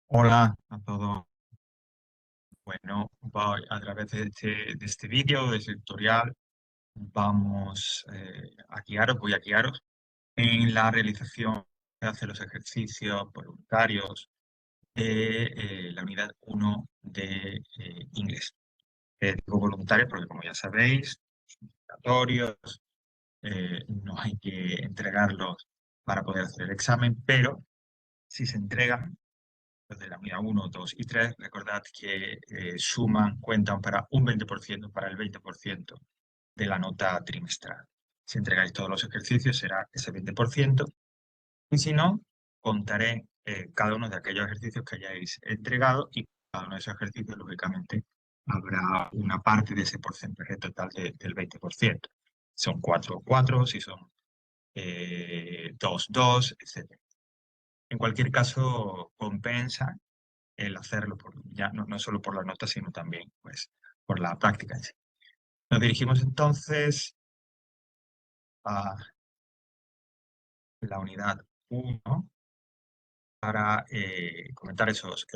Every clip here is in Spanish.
Hola a todos. Bueno, voy a través de este vídeo, de este tutorial, voy a guiaros en la realización de hacer los ejercicios voluntarios de la unidad 1 de inglés. Digo voluntarios porque, como ya sabéis, son obligatorios, no hay que entregarlos para poder hacer el examen, pero si se entregan, los de la unidad 1, 2 y 3, recordad que cuentan para un 20%, para el 20% de la nota trimestral. Si entregáis todos los ejercicios será ese 20%, y si no, contaré cada uno de aquellos ejercicios que hayáis entregado, y cada uno de esos ejercicios, lógicamente, habrá una parte de ese porcentaje total del 20%. Son 4, 4, si son 2, 2, etc. En cualquier caso, compensa el hacerlo, ya no solo por la nota, sino también pues, por la práctica en sí. Nos dirigimos entonces a la unidad 1 para comentar esos.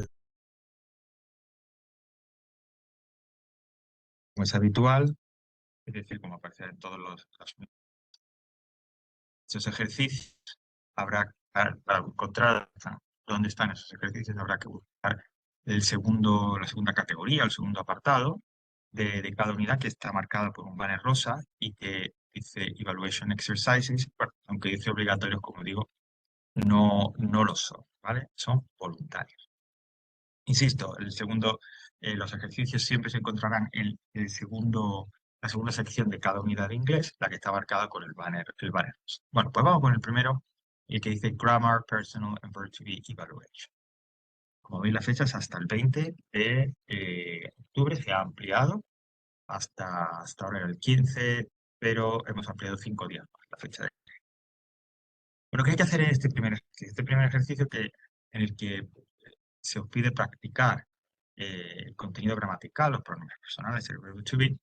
Como es habitual, es decir, como aparece en todos esos ejercicios, para encontrar dónde están esos ejercicios, habrá que buscar la segunda categoría, el segundo apartado de cada unidad, que está marcada por un banner rosa y que dice Evaluation Exercises. Bueno, aunque dice obligatorios, como digo, no lo son, ¿vale? Son voluntarios. Insisto, los ejercicios siempre se encontrarán en la segunda sección de cada unidad de inglés, la que está marcada con el banner rosa. Bueno, pues vamos con el primero, el que dice Grammar, Personal and Verb to Be Evaluation. Como veis, la fecha es hasta el 20 de octubre, se ha ampliado hasta ahora era el 15, pero hemos ampliado 5 días más la fecha. Bueno, ¿qué hay que hacer en este primer ejercicio? Este primer ejercicio en el que se os pide practicar el contenido gramatical, los pronombres personales, el verbo to be,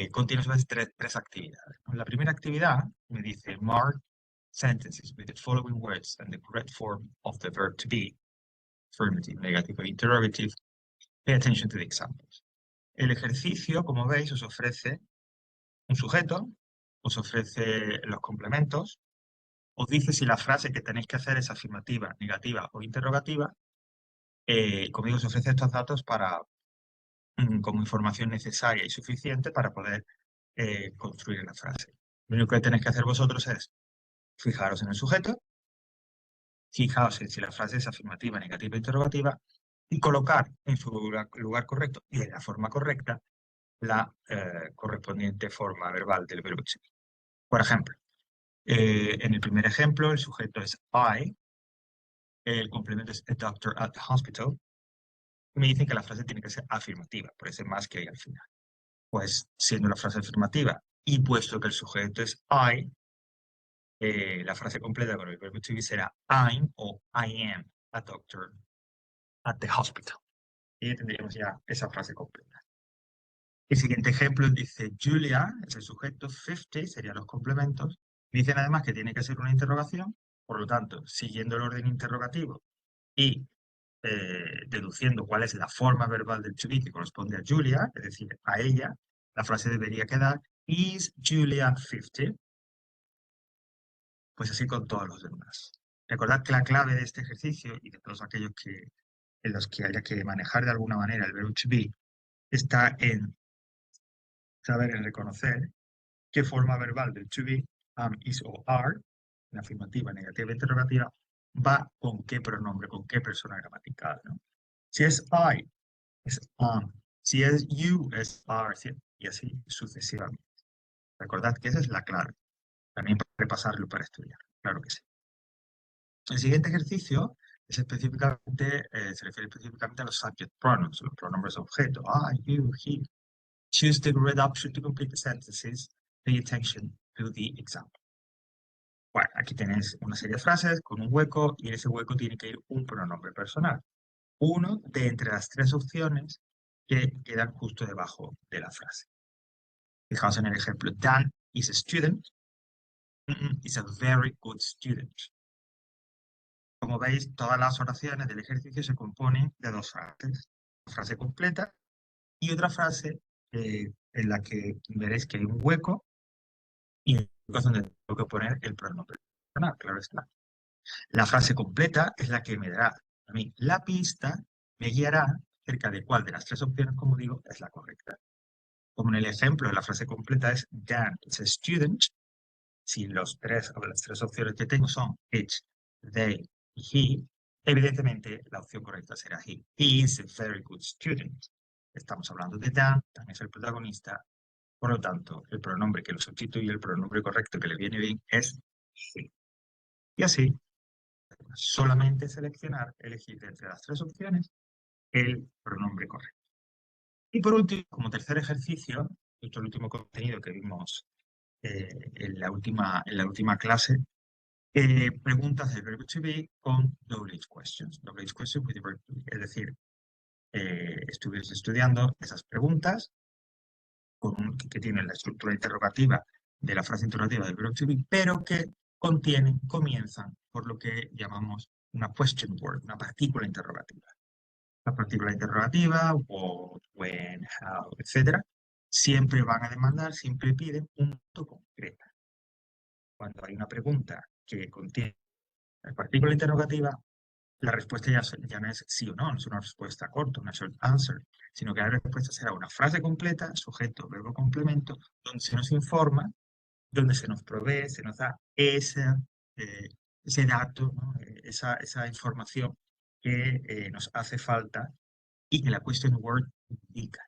contiene sobre tres actividades, ¿no? La primera actividad me dice mark sentences with the following words and the correct form of the verb to be, affirmative, negative or interrogative. Pay attention to the examples. El ejercicio, como veis, os ofrece un sujeto, os ofrece los complementos, os dice si la frase que tenéis que hacer es afirmativa, negativa o interrogativa. Como digo, os ofrece estos datos como información necesaria y suficiente para poder construir la frase. Lo único que tenéis que hacer vosotros es fijaros en el sujeto, fijaos en si la frase es afirmativa, negativa o interrogativa, y colocar en su lugar correcto y en la forma correcta la correspondiente forma verbal del verbo to be. Por ejemplo, en el primer ejemplo, el sujeto es I, el complemento es a doctor at the hospital, y me dicen que la frase tiene que ser afirmativa, por ese más que hay al final. Pues siendo la frase afirmativa y puesto que el sujeto es I, la frase completa con el verbo to be será I'm o I am a doctor at the hospital. Y tendríamos ya esa frase completa. El siguiente ejemplo dice Julia, es el sujeto, 50 serían los complementos. Dicen además que tiene que ser una interrogación, por lo tanto, siguiendo el orden interrogativo y deduciendo cuál es la forma verbal del to be que corresponde a Julia, es decir, a ella, la frase debería quedar Is Julia 50? Pues así con todos los demás. Recordad que la clave de este ejercicio y de todos aquellos en los que haya que manejar de alguna manera el verbo to be está en saber, en reconocer qué forma verbal del to be, am, is o are, en afirmativa, negativa, interrogativa, va con qué pronombre, con qué persona gramatical, ¿no? Si es I, es am. Si es you, es are, y así sucesivamente. Recordad que esa es la clave. También para repasarlo para estudiar, claro que sí. El siguiente ejercicio es se refiere específicamente a los subject pronouns, los pronombres objeto. I, you, he. Choose the correct option to complete the sentences. Pay attention to the example. Bueno, aquí tenéis una serie de frases con un hueco y en ese hueco tiene que ir un pronombre personal. Uno de entre las tres opciones que quedan justo debajo de la frase. Fijaos en el ejemplo. Dan is a student. Is a very good student. Como veis, todas las oraciones del ejercicio se componen de dos frases. Una frase completa y otra frase en la que veréis que hay un hueco y un hueco es donde tengo que poner el pronombre personal, claro está. La frase completa es la que me dará a mí la pista, me guiará acerca de cuál de las tres opciones, como digo, es la correcta. Como en el ejemplo, la frase completa es Dan is a student. Si las tres opciones que tengo son it, they y he, evidentemente la opción correcta será he. He is a very good student. Estamos hablando de Dan, Dan es el protagonista, por lo tanto, el pronombre que lo sustituye, el pronombre correcto que le viene bien es he. Y así, solamente seleccionar, elegir de entre las tres opciones el pronombre correcto. Y por último, como tercer ejercicio, esto es el último contenido que vimos en la última clase, preguntas del verbo to be con double H questions. Double H questions with the verb to be. Es decir, estuvieras estudiando esas preguntas que tienen la estructura interrogativa de la frase interrogativa del verbo to be, pero que comienzan por lo que llamamos una question word, una partícula interrogativa. La partícula interrogativa, what, when, how, etc., siempre van a demandar, siempre piden un punto concreto. Cuando hay una pregunta que contiene la partícula interrogativa, la respuesta ya no es sí o no, no es una respuesta corta, una short answer, sino que la respuesta será una frase completa, sujeto, verbo, complemento, donde se nos informa, donde se nos provee, se nos da ese dato, ¿no? esa información que nos hace falta y que la question word indica.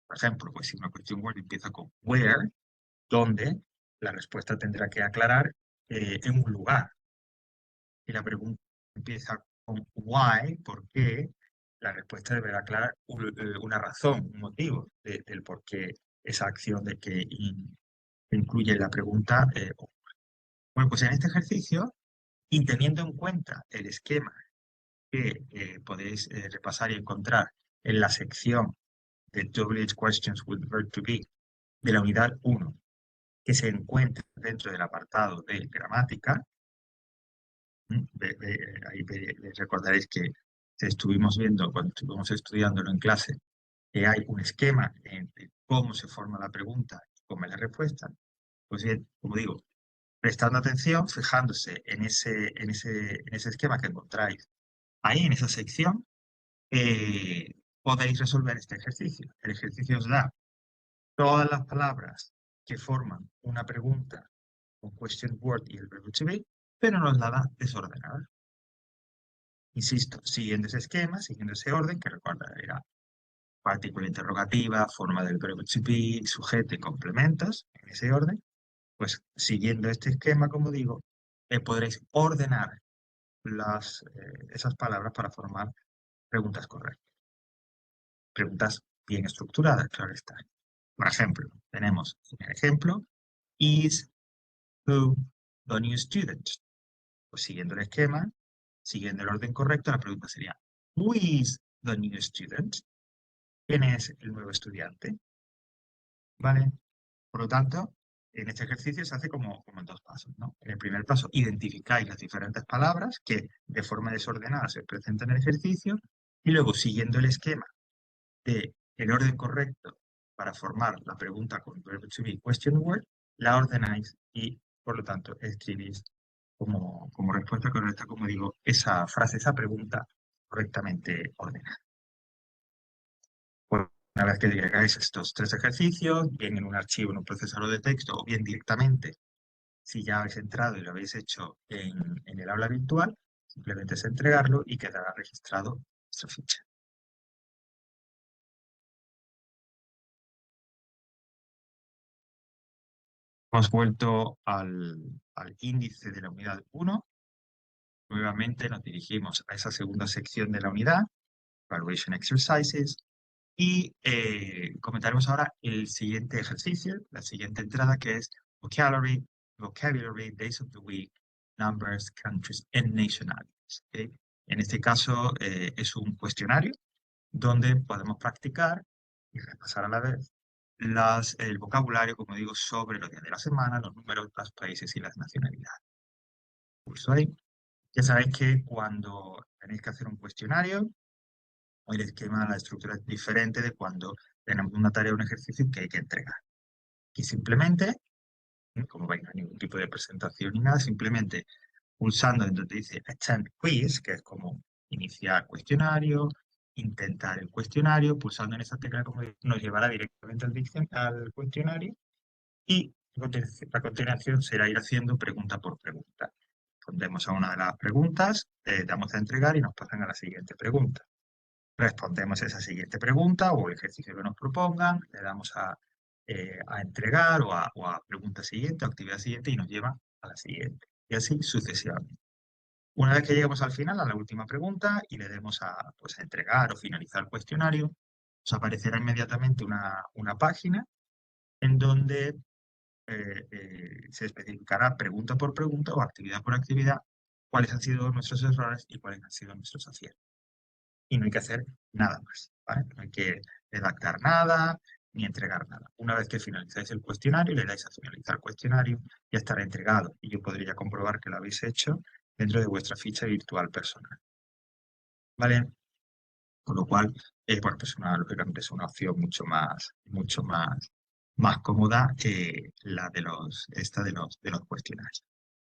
Por ejemplo, pues si una question word empieza con where, donde la respuesta tendrá que aclarar en un lugar. Y la pregunta empieza con why, ¿por qué? La respuesta deberá aclarar una razón, un motivo del por qué esa acción de que incluye la pregunta. Bueno, pues en este ejercicio, y teniendo en cuenta el esquema que podéis repasar y encontrar en la sección de WH Questions with Verb to Be de la unidad 1, que se encuentra dentro del apartado de gramática, ahí recordaréis que estuvimos viendo cuando estuvimos estudiándolo en clase, que hay un esquema de cómo se forma la pregunta y cómo es la respuesta. Pues bien, como digo, prestando atención, fijándose en ese esquema que encontráis ahí en esa sección, podéis resolver este ejercicio. El ejercicio os da todas las palabras que forman una pregunta con question word y el verbo to be, pero nos la da desordenada. Insisto, siguiendo ese esquema, siguiendo ese orden, que recuerda era partícula interrogativa, forma del verbo to be, sujeto y complementos, en ese orden, pues siguiendo este esquema, como digo, podréis ordenar esas palabras para formar preguntas correctas. Preguntas bien estructuradas, claro está. Por ejemplo, tenemos en el ejemplo, is who the new student? Pues siguiendo el esquema, siguiendo el orden correcto, la pregunta sería, who is the new student? ¿Quién es el nuevo estudiante? ¿Vale? Por lo tanto, en este ejercicio se hace como en dos pasos, ¿no? En el primer paso, identificáis las diferentes palabras que de forma desordenada se presentan en el ejercicio y luego, siguiendo el esquema de el orden correcto para formar la pregunta con verbo to be question word, la ordenáis y, por lo tanto, escribís como respuesta correcta, como digo, esa frase, esa pregunta correctamente ordenada. Pues, una vez que llegáis a estos tres ejercicios, bien en un archivo, en un procesador de texto, o bien directamente, si ya habéis entrado y lo habéis hecho en el aula virtual, simplemente es entregarlo y quedará registrado vuestra ficha. Hemos vuelto al índice de la unidad 1. Nuevamente nos dirigimos a esa segunda sección de la unidad, Evaluation Exercises, y comentaremos ahora el siguiente ejercicio, la siguiente entrada, que es Vocabulary, Days of the Week, Numbers, Countries and Nationalities. ¿Okay? En este caso es un cuestionario donde podemos practicar y repasar a la vez el vocabulario, como digo, sobre los días de la semana, los números, los países y las nacionalidades. Pulso ahí. Ya sabéis que cuando tenéis que hacer un cuestionario, el esquema, la estructura es diferente de cuando tenemos una tarea o un ejercicio que hay que entregar. Y simplemente, como veis, no hay ningún tipo de presentación ni nada, simplemente pulsando en donde dice Attempt Quiz, que es como iniciar cuestionario, intentar el cuestionario, pulsando en esa tecla como nos llevará directamente al cuestionario y a continuación será ir haciendo pregunta por pregunta. Respondemos a una de las preguntas, damos a entregar y nos pasan a la siguiente pregunta. Respondemos esa siguiente pregunta o el ejercicio que nos propongan, le damos a entregar o a pregunta siguiente o actividad siguiente y nos lleva a la siguiente. Y así sucesivamente. Una vez que lleguemos al final, a la última pregunta, y le demos pues, a entregar o finalizar el cuestionario, nos aparecerá inmediatamente una página en donde se especificará pregunta por pregunta o actividad por actividad cuáles han sido nuestros errores y cuáles han sido nuestros aciertos. Y no hay que hacer nada más, ¿vale? No hay que redactar nada ni entregar nada. Una vez que finalizáis el cuestionario, le dais a finalizar el cuestionario, ya estará entregado y yo podría comprobar que lo habéis hecho dentro de vuestra ficha virtual personal, ¿vale? Con lo cual, bueno, pues lógicamente es una opción más cómoda que la de los cuestionarios.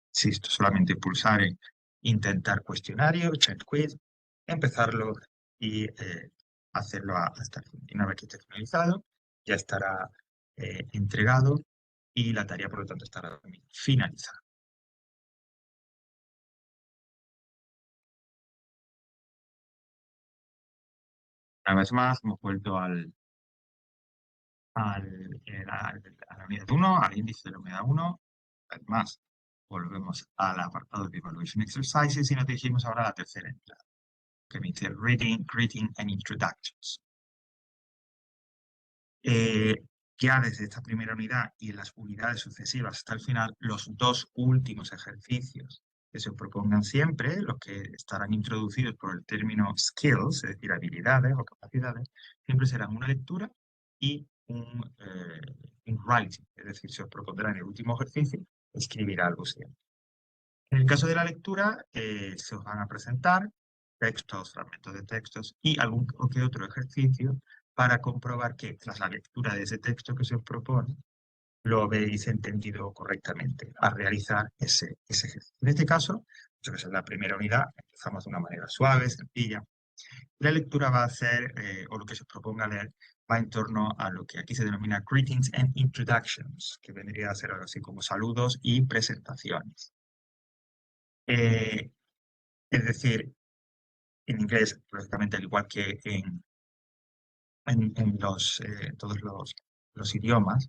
Insisto, solamente pulsar en intentar cuestionario, chat quiz, empezarlo y hacerlo hasta el fin. Y una vez que esté finalizado, ya estará entregado y la tarea, por lo tanto, estará finalizada. Una vez más, hemos vuelto a la unidad 1, al índice de la unidad 1. Además, volvemos al apartado de Evaluation Exercises y nos dirigimos ahora a la tercera entrada, que me dice Reading, Greeting and Introductions. Ya desde esta primera unidad y en las unidades sucesivas hasta el final, los dos últimos ejercicios que se os propongan siempre, los que estarán introducidos por el término skills, es decir, habilidades o capacidades, siempre serán una lectura y un writing, es decir, se os propondrá en el último ejercicio escribir algo siempre. En el caso de la lectura, se os van a presentar textos, fragmentos de textos y algún o que otro ejercicio para comprobar que tras la lectura de ese texto que se os propone, lo habéis entendido correctamente a realizar ese ejercicio. En este caso, pues es la primera unidad, empezamos de una manera suave, sencilla. La lectura va a ser, o lo que se os proponga leer, va en torno a lo que aquí se denomina Greetings and Introductions, que vendría a ser algo así como saludos y presentaciones. Eh, es decir, en inglés, lógicamente, al igual que en todos los idiomas,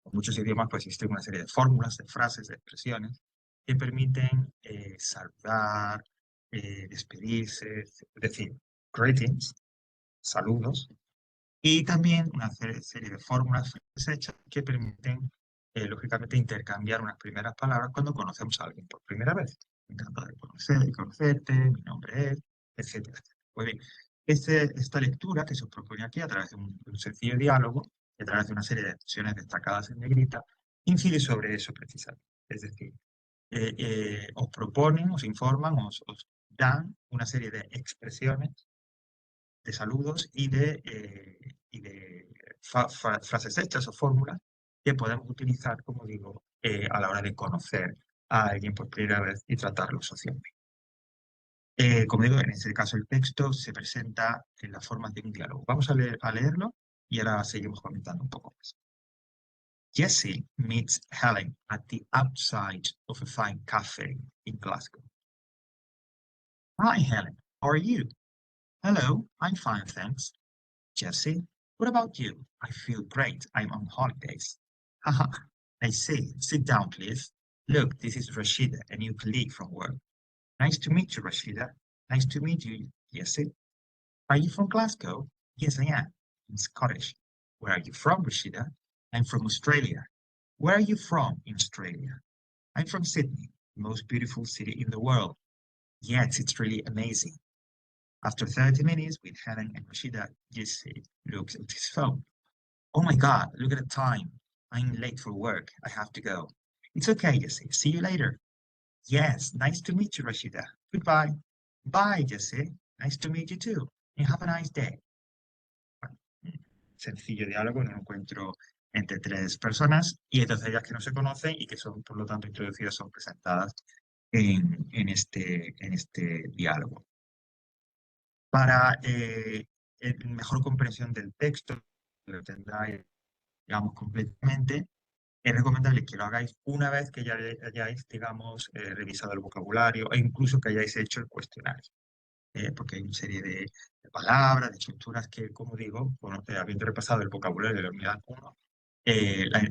en muchos idiomas, pues existe una serie de fórmulas, de frases, de expresiones que permiten saludar, despedirse, es decir, greetings, saludos, y también una serie de fórmulas hechas que permiten, lógicamente, intercambiar unas primeras palabras cuando conocemos a alguien por primera vez. Encantado de conocerte, mi nombre es, etcétera. Pues bien, esta lectura que se os propone aquí a través de un sencillo diálogo, y a través de una serie de expresiones destacadas en negrita, incide sobre eso precisamente. Es decir, os proponen, os informan, os dan una serie de expresiones de saludos y de frases hechas o fórmulas que podemos utilizar, como digo, a la hora de conocer a alguien por primera vez y tratarlo socialmente. Como digo, en este caso el texto se presenta en la forma de un diálogo. Vamos a leerlo y ahora seguimos comentando un poco más. Jessie meets Helen at the outside of a fine cafe in Glasgow. Hi, Helen. How are you? Hello, I'm fine, thanks. Jessie, what about you? I feel great. I'm on holidays. Haha, I see. Sit down, please. Look, this is Rashida, a new colleague from work. Nice to meet you, Rashida. Nice to meet you, Jessie. Are you from Glasgow? Yes, I am. I'm Scottish. Where are you from, Rashida? I'm from Australia. Where are you from in Australia? I'm from Sydney, the most beautiful city in the world. Yes, it's really amazing. After 30 minutes with Helen and Rashida, Jesse looks at his phone. Oh my God, look at the time. I'm late for work. I have to go. It's okay, Jesse. See you later. Yes, nice to meet you, Rashida. Goodbye. Bye, Jesse. Nice to meet you too. And have a nice day. Bueno, sencillo diálogo en un encuentro entre tres personas y entonces ellas que no se conocen y que son, por lo tanto, introducidas, son presentadas en este diálogo. Para mejor comprensión del texto, que lo entendáis, digamos, completamente, es recomendable que lo hagáis una vez que ya hayáis, digamos, revisado el vocabulario e incluso que hayáis hecho el cuestionario. Porque hay una serie de palabras, de estructuras que, como digo, bueno, habiendo repasado el vocabulario de la unidad 1,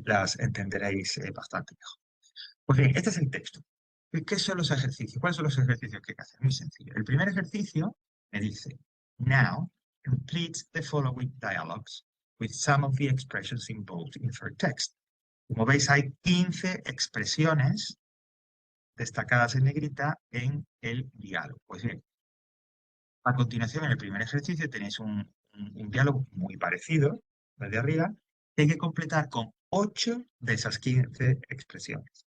las entenderéis bastante mejor. Pues bien, este es el texto. ¿Qué son los ejercicios? ¿Cuáles son los ejercicios que hay que hacer? Muy sencillo. El primer ejercicio me dice, now complete the following dialogues with some of the expressions involved in your text. Como veis, hay 15 expresiones destacadas en negrita en el diálogo. Pues bien, a continuación, en el primer ejercicio tenéis un diálogo muy parecido, al de arriba, que hay que completar con 8 de esas 15 expresiones.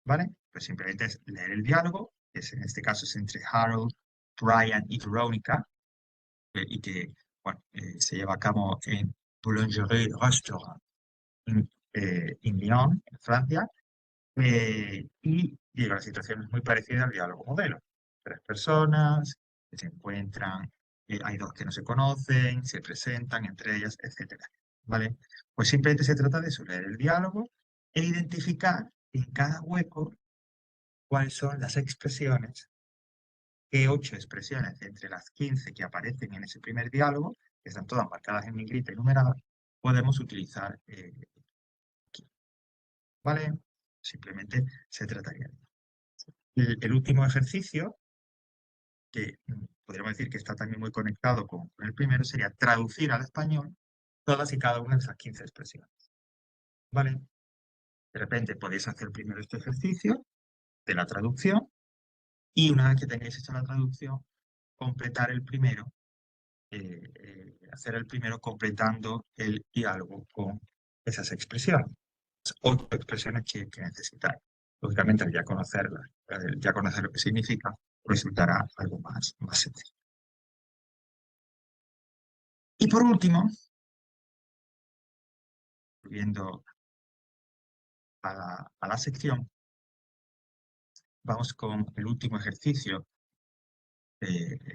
¿Vale? Pues simplemente es leer el diálogo, que en este caso es entre Harold, Brian y Veronica, y que bueno, se lleva a cabo en Boulangerie Restaurant en Lyon, en Francia, y digo, la situación es muy parecida al diálogo modelo. Tres personas que se encuentran, hay dos que no se conocen, se presentan entre ellas, etcétera. ¿Vale? Pues simplemente se trata de eso, leer el diálogo e identificar en cada hueco cuáles son las expresiones, qué 8 expresiones entre las 15 que aparecen en ese primer diálogo, que están todas marcadas en negrita y numeradas, podemos utilizar aquí. ¿Vale? Simplemente se trataría de el último ejercicio, que podríamos decir que está también muy conectado con el primero, sería traducir al español todas y cada una de esas 15 expresiones. ¿Vale? De repente podéis hacer primero este ejercicio de la traducción y una vez que tengáis hecha la traducción, completar el primero, hacer el primero completando el diálogo con esas expresiones, otras expresiones que necesitáis. Lógicamente, al ya conocerlas, ya conocer lo que significa, resultará algo más sencillo. Y por último, volviendo a la sección, vamos con el último ejercicio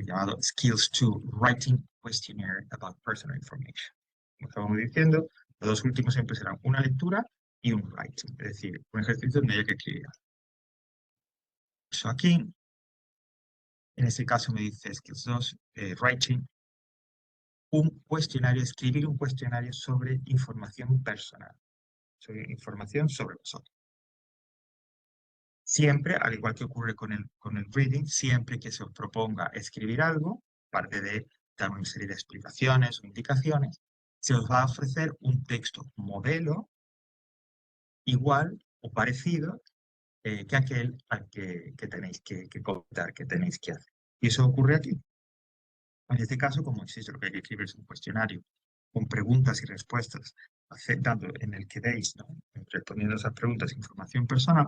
llamado Skills 2, Writing Questionnaire about Personal Information. Como estábamos diciendo, los dos últimos siempre serán una lectura y un writing, es decir, un ejercicio donde hay que escribir. Eso aquí, en este caso me dice Skills 2, Writing, un cuestionario, escribir un cuestionario sobre información personal, sobre información sobre vosotros. Siempre, al igual que ocurre con el reading, siempre que se os proponga escribir algo, aparte de dar una serie de explicaciones o indicaciones, se os va a ofrecer un texto modelo igual o parecido que aquel al que tenéis que contar, que tenéis que hacer. Y eso ocurre aquí. En este caso, como existe, lo que hay que escribir es un cuestionario con preguntas y respuestas, en el que deis, ¿no?, respondiendo a esas preguntas, información personal,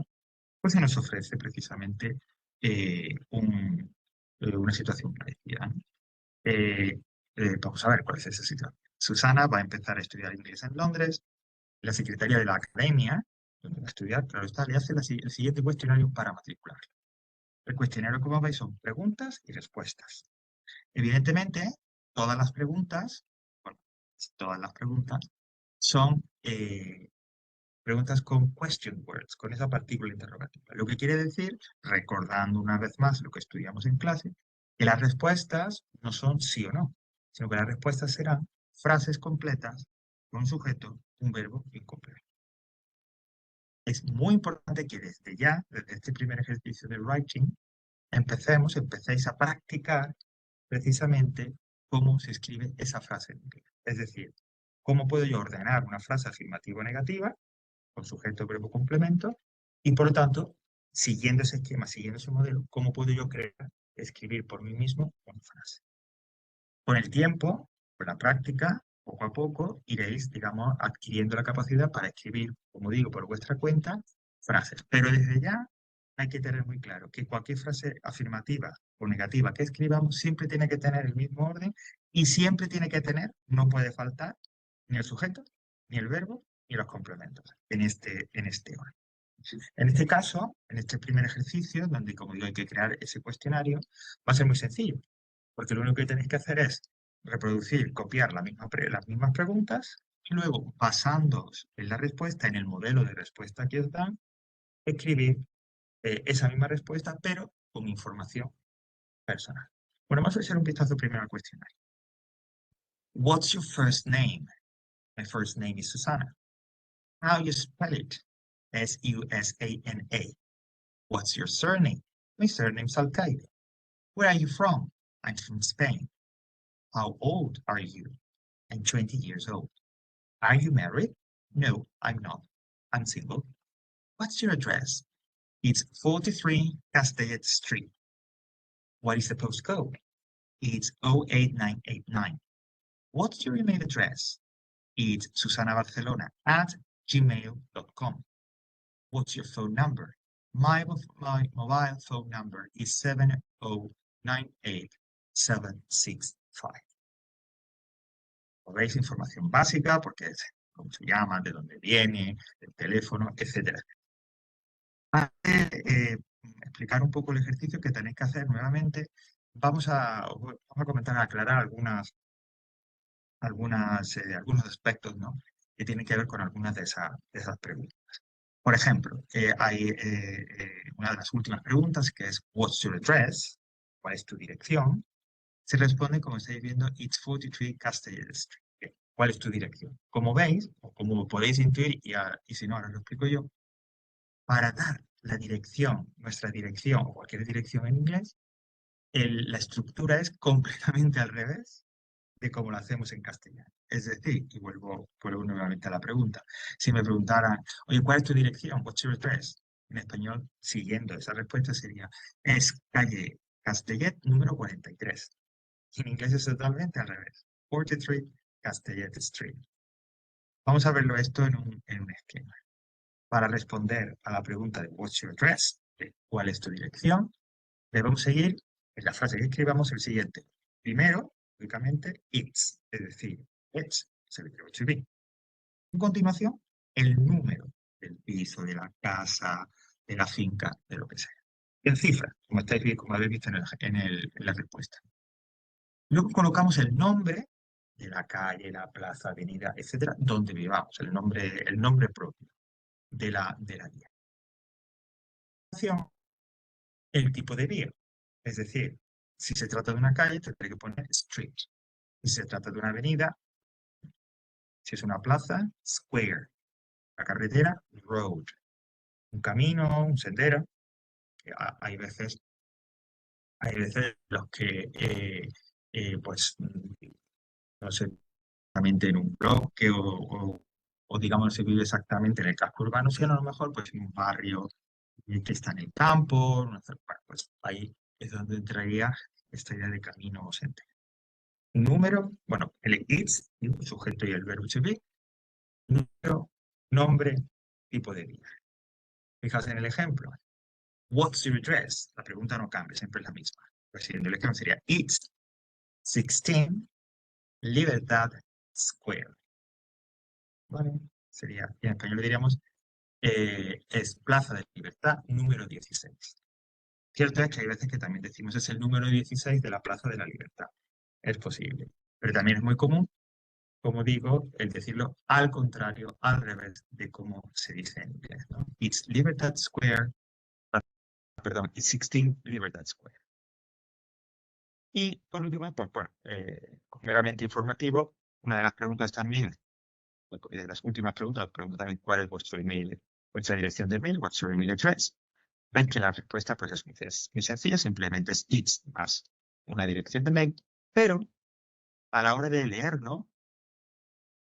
pues se nos ofrece precisamente una situación parecida, ¿no? Vamos a ver cuál es esa situación. Susana va a empezar a estudiar inglés en Londres. La secretaria de la academia, donde va a estudiar, claro está, le hace el siguiente cuestionario para matricularla. El cuestionario, como veis, son preguntas y respuestas. Evidentemente, todas las preguntas, bueno, todas las preguntas son preguntas con question words, con esa partícula interrogativa. Lo que quiere decir, recordando una vez más lo que estudiamos en clase, que las respuestas no son sí o no, sino que las respuestas serán frases completas con un sujeto, un verbo y un complemento. Es muy importante que desde ya, desde este primer ejercicio de writing, empecéis a practicar precisamente cómo se escribe esa frase en inglés. Es decir, cómo puedo yo ordenar una frase afirmativa o negativa con sujeto, verbo, complemento, y por lo tanto, siguiendo ese esquema, siguiendo ese modelo, cómo puedo yo escribir por mí mismo una frase. Con el tiempo, con la práctica, poco a poco, iréis, digamos, adquiriendo la capacidad para escribir, como digo, por vuestra cuenta, frases. Pero desde ya hay que tener muy claro que cualquier frase afirmativa o negativa que escribamos siempre tiene que tener el mismo orden y siempre tiene que tener, no puede faltar, ni el sujeto, ni el verbo, ni los complementos en este orden. En este caso, en este primer ejercicio, donde como digo hay que crear ese cuestionario, va a ser muy sencillo, porque lo único que tenéis que hacer es reproducir, copiar las mismas preguntas, y luego, basándoos en la respuesta, en el modelo de respuesta que os dan, escribir esa misma respuesta, pero con información personal. Bueno, vamos a hacer un vistazo primero al cuestionario. What's your first name? My first name is Susana. How you spell it? Susana. What's your surname? My surname is Alcaide. Where are you from? I'm from Spain. How old are you? I'm 20 years old. Are you married? No, I'm not. I'm single. What's your address? It's 43 Castellet Street. What is the postcode? It's 08989. What's your email address? It's susanabarcelona@gmail.com. What's your phone number? My mobile phone number is 7098765. ¿Veis? Información básica, porque es cómo se llama, de dónde viene, el teléfono, etc. Para explicar un poco el ejercicio que tenéis que hacer nuevamente, vamos a comentar, aclarar algunos aspectos, ¿no?, que tienen que ver con algunas de esas preguntas. Por ejemplo, hay una de las últimas preguntas que es What's your address? ¿Cuál es tu dirección? Se responde, como estáis viendo, It's 43 Castellet Street. ¿Cuál es tu dirección? Como veis, o como podéis intuir, y si no, ahora lo explico yo, para dar la dirección, nuestra dirección o cualquier dirección en inglés, la estructura es completamente al revés de cómo lo hacemos en castellano. Es decir, y vuelvo nuevamente a la pregunta, si me preguntaran, oye, ¿cuál es tu dirección? What's your address? En español, siguiendo esa respuesta, sería, es calle Castellet número 43. En inglés es totalmente al revés. 43 Castellet Street. Vamos a verlo esto en un esquema. Para responder a la pregunta de What's your address? De ¿cuál es tu dirección? Debemos seguir en la frase que escribamos el siguiente. Primero, únicamente, it's, es decir, it's es el verbo to be. En continuación, el número del piso, de la casa, de la finca, de lo que sea. En cifra, como habéis visto en la respuesta. Luego colocamos el nombre de la calle, la plaza, avenida, etcétera, donde vivamos, el nombre propio de la vía. El tipo de vía, es decir, si se trata de una calle, tendré que poner street. Si se trata de una avenida, si es una plaza, square. La carretera, road. Un camino, un sendero. Que hay veces los que, pues, no sé, exactamente en un bloque o digamos se vive exactamente en el casco urbano, sino a lo mejor pues en un barrio que está en el campo, no sé, bueno, pues ahí es donde entraría esta idea de camino o sendero. Número, bueno, el it's, el sujeto y el verbo to be, número, nombre, tipo de vía. Fijaos en el ejemplo. What's your address? La pregunta no cambia, siempre es la misma. Pues siguiendo el ejemplo sería It's 16 Libertad Square. ¿Vale? Sería, y en español diríamos, es Plaza de Libertad número 16. Cierto es que hay veces que también decimos es el número 16 de la Plaza de la Libertad. Es posible. Pero también es muy común, como digo, el decirlo al contrario, al revés de cómo se dice en inglés, ¿no? It's Libertad Square, perdón, it's 16 Libertad Square. Y por último, pues bueno, meramente informativo, una de las preguntas también, de las últimas preguntas, pregunta también cuál es vuestro email, vuestra dirección de email, what's your email address. Ven que la respuesta pues es muy sencilla, simplemente es it's más una dirección de mail, pero a la hora de leerlo,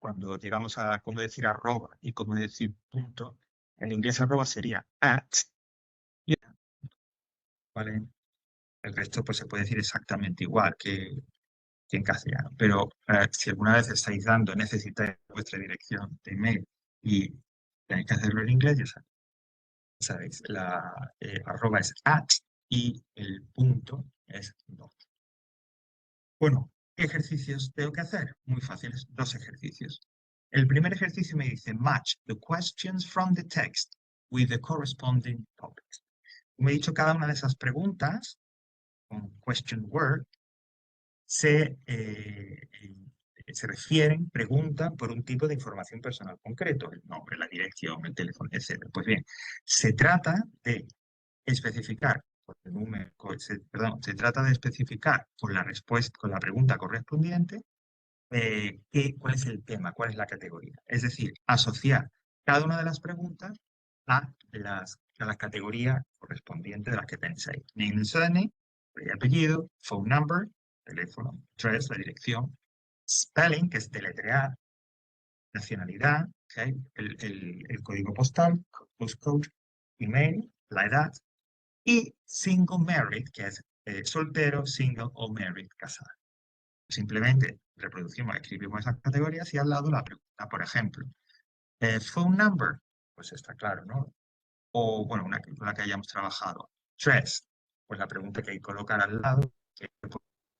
cuando llegamos a cómo decir arroba y cómo decir punto, en inglés arroba sería at, ¿vale? El resto pues se puede decir exactamente igual que en castellano, pero si alguna vez estáis necesitáis vuestra dirección de email y tenéis que hacerlo en inglés, ya sabéis. sabéis, la arroba es @ y el punto es dot. Bueno, ¿qué ejercicios tengo que hacer? Muy fáciles, 2 ejercicios. El primer ejercicio me dice match the questions from the text with the corresponding topics. Como he dicho, cada una de esas preguntas, con question word, se refieren, preguntan por un tipo de información personal concreto, el nombre, la dirección, el teléfono, etc. Pues bien, se trata de especificar, se trata de especificar con la respuesta, con la pregunta correspondiente, cuál es el tema, cuál es la categoría. Es decir, asociar cada una de las preguntas a la categoría correspondiente de las que pensáis. Name and surname, el apellido, phone number, teléfono, address, la dirección, spelling, que es deletrear, nacionalidad, ¿okay? El código postal, postcode, email, la edad, y single married, que es soltero, single o married, casado. Simplemente reproducimos, escribimos esas categorías y al lado la pregunta, por ejemplo, phone number, pues está claro, ¿no? O, bueno, una que hayamos trabajado. Dress, pues la pregunta que hay que colocar al lado, que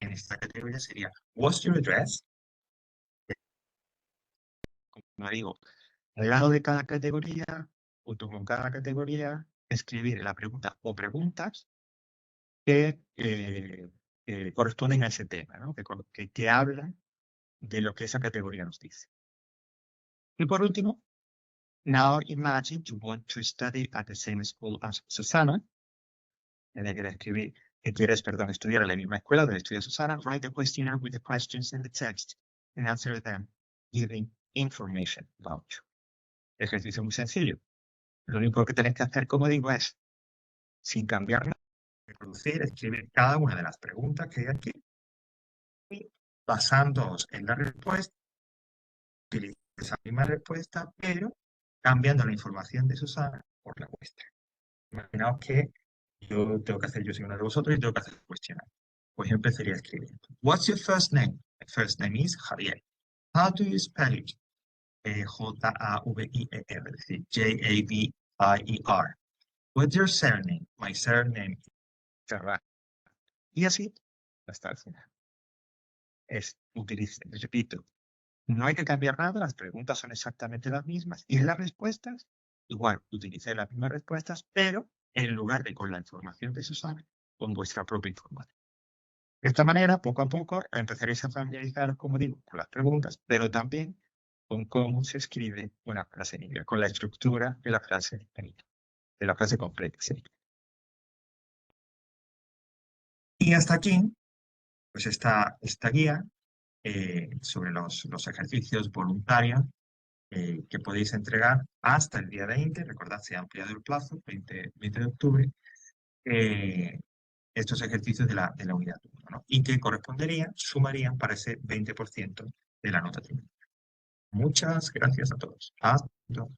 en esta categoría sería, what's your address? Como digo, al lado de cada categoría, junto con cada categoría, escribir la pregunta o preguntas que corresponden a ese tema, ¿no? Que hablan de lo que esa categoría nos dice. Y por último, now imagine you want to study at the same school as Susana. Escribir que quieres, perdón, estudiar en la misma escuela donde estudia Susana. Write the questionnaire with the questions in the text and answer them, giving information about you. Ejercicio muy sencillo. Lo único que tenés que hacer, como digo, es, sin cambiar nada, reproducir, escribir cada una de las preguntas que hay aquí y basándoos en la respuesta, utilizar esa misma respuesta, pero cambiando la información de Susana por la vuestra. Imaginaos que yo tengo que hacer, yo soy uno de vosotros y tengo que hacer el cuestionario. Pues yo empezaría escribiendo. What's your first name? My first name is Javier. How do you spell it? J-A-V-I-E-R, es decir, J-A-V-I-E-R. What's your surname? My surname is Ferran. Y así hasta el final. Repito, no hay que cambiar nada, las preguntas son exactamente las mismas y las respuestas, igual, utilicé las mismas respuestas, pero en lugar de con la información de Susana, con vuestra propia información. De esta manera, poco a poco, empezaréis a familiarizaros, como digo, con las preguntas, pero también con cómo se escribe una frase en inglés, con la estructura de la frase en inglés, de la frase completa. ¿Sí? Y hasta aquí, pues esta guía sobre los ejercicios voluntarios que podéis entregar hasta el día 20, recordad, se ha ampliado el plazo, 20 de octubre, estos ejercicios de la unidad 1, ¿no? Y que sumarían para ese 20% de la nota trimestral. Muchas gracias a todos. Hasta luego.